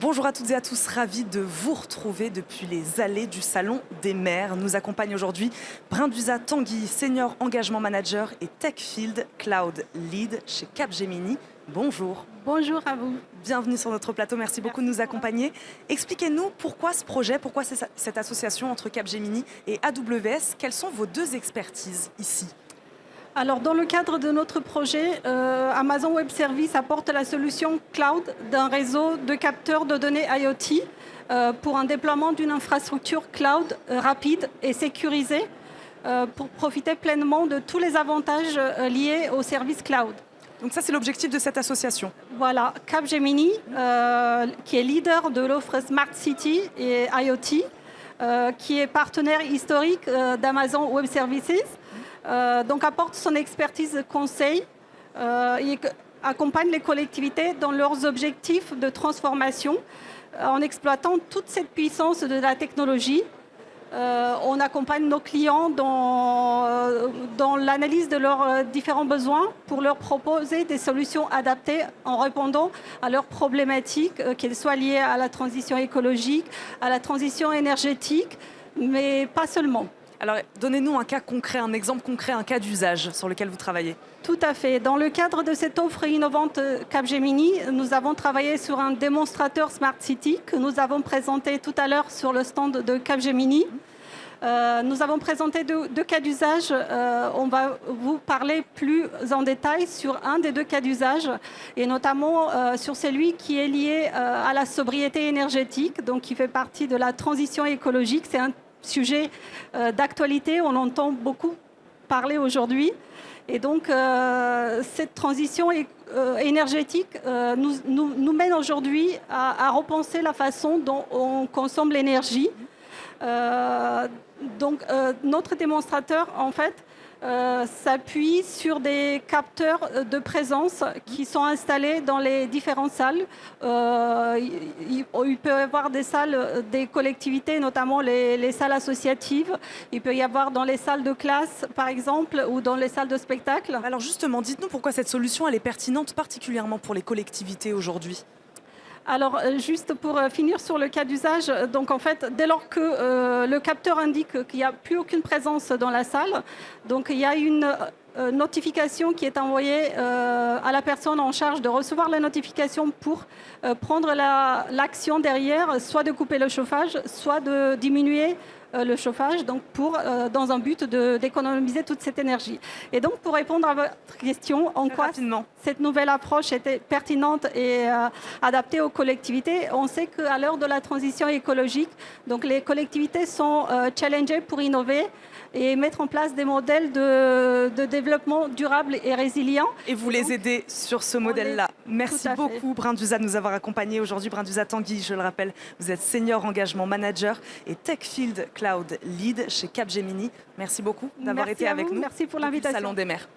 Bonjour à toutes et à tous, ravi de vous retrouver depuis les allées du Salon des maires. Nous accompagne aujourd'hui Brinduza Tanguy, Senior Engagement Manager et Tech Field Cloud Lead chez Capgemini. Bonjour. Bonjour à vous. Bienvenue sur notre plateau, merci beaucoup de nous accompagner. Expliquez-nous pourquoi ce projet, pourquoi cette association entre Capgemini et AWS. Quelles sont vos deux expertises ici ? Alors, dans le cadre de notre projet, Amazon Web Services apporte la solution cloud d'un réseau de capteurs de données IoT pour un déploiement d'une infrastructure cloud rapide et sécurisée pour profiter pleinement de tous les avantages liés aux services cloud. Donc ça, c'est l'objectif de cette association. Voilà, Capgemini, qui est leader de l'offre Smart City et IoT, qui est partenaire historique d'Amazon Web Services, donc apporte son expertise conseil et accompagne les collectivités dans leurs objectifs de transformation en exploitant toute cette puissance de la technologie. On accompagne nos clients dans l'analyse de leurs différents besoins pour leur proposer des solutions adaptées en répondant à leurs problématiques, qu'elles soient liées à la transition écologique, à la transition énergétique, mais pas seulement. Alors, donnez-nous un cas concret, un exemple concret, un cas d'usage sur lequel vous travaillez. Tout à fait. Dans le cadre de cette offre innovante Capgemini, nous avons travaillé sur un démonstrateur Smart City que nous avons présenté tout à l'heure sur le stand de Capgemini. Nous avons présenté deux cas d'usage. On va vous parler plus en détail sur un des deux cas d'usage et notamment sur celui qui est lié à la sobriété énergétique, donc qui fait partie de la transition écologique. C'est un sujet d'actualité, on entend beaucoup parler aujourd'hui. Et donc, cette transition énergétique nous mène aujourd'hui à repenser la façon dont on consomme l'énergie. Notre démonstrateur, en fait, s'appuie sur des capteurs de présence qui sont installés dans les différentes salles. Il peut y avoir des salles des collectivités, notamment les salles associatives. Il peut y avoir dans les salles de classe, par exemple, ou dans les salles de spectacle. Alors justement, dites-nous pourquoi cette solution elle est pertinente particulièrement pour les collectivités aujourd'hui. Alors, juste pour finir sur le cas d'usage, donc en fait, dès lors que le capteur indique qu'il n'y a plus aucune présence dans la salle, donc il y a une notification qui est envoyée à la personne en charge de recevoir la notification pour prendre l'action derrière, soit de couper le chauffage, soit de diminuer le chauffage, donc dans un but d'économiser toute cette énergie. Et donc, pour répondre à votre question, en quoi cette nouvelle approche était pertinente et adaptée aux collectivités, on sait qu'à l'heure de la transition écologique, donc les collectivités sont challengées pour innover et mettre en place des modèles de développement durable et résilient. Et vous les aidez sur ce modèle-là. Merci beaucoup, Brinduza, de nous avoir accompagnés aujourd'hui. Brinduza Tanguy, je le rappelle, vous êtes Senior Engagement Manager et Tech Field Cloud Lead chez Capgemini. Merci beaucoup d'avoir été avec nous. Merci pour l'invitation. Salon des maires.